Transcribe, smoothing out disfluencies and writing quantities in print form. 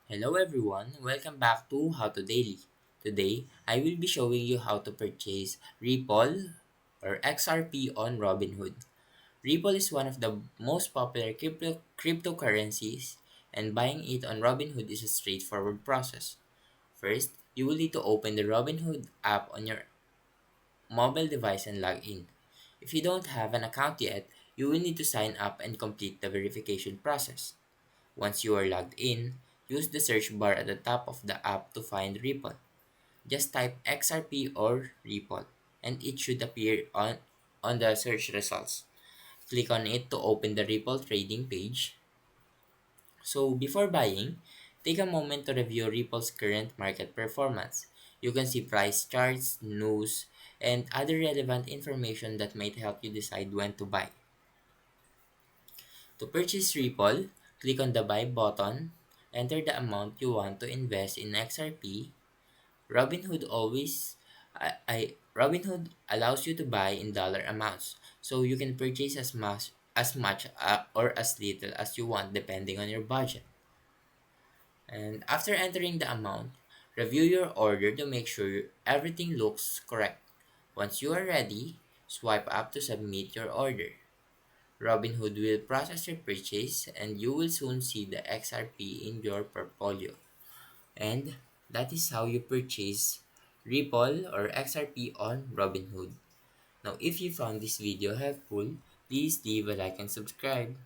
Hello everyone, welcome back to How to Daily. Today, I will be showing you how to purchase Ripple or XRP on Robinhood. Ripple is one of the most popular cryptocurrencies, and buying it on Robinhood is a straightforward process. First, you will need to open the Robinhood app on your mobile device and log in. If you don't have an account yet, you will need to sign up and complete the verification process. Once you are logged in, use the search bar at the top of the app to find Ripple. Just type XRP or Ripple, and it should appear on the search results. Click on it to open the Ripple trading page. So before buying, take a moment to review Ripple's current market performance. You can see price charts, news, and other relevant information that might help you decide when to buy. To purchase Ripple, click on the Buy button, enter the amount you want to invest in XRP. Robinhood allows you to buy in dollar amounts, so you can purchase as much or as little as you want depending on your budget. And after entering the amount, review your order to make sure everything looks correct. Once you are ready, swipe up to submit your order. Robinhood will process your purchase and you will soon see the XRP in your portfolio. And that is how you purchase Ripple or XRP on Robinhood. Now, if you found this video helpful, please leave a like and subscribe.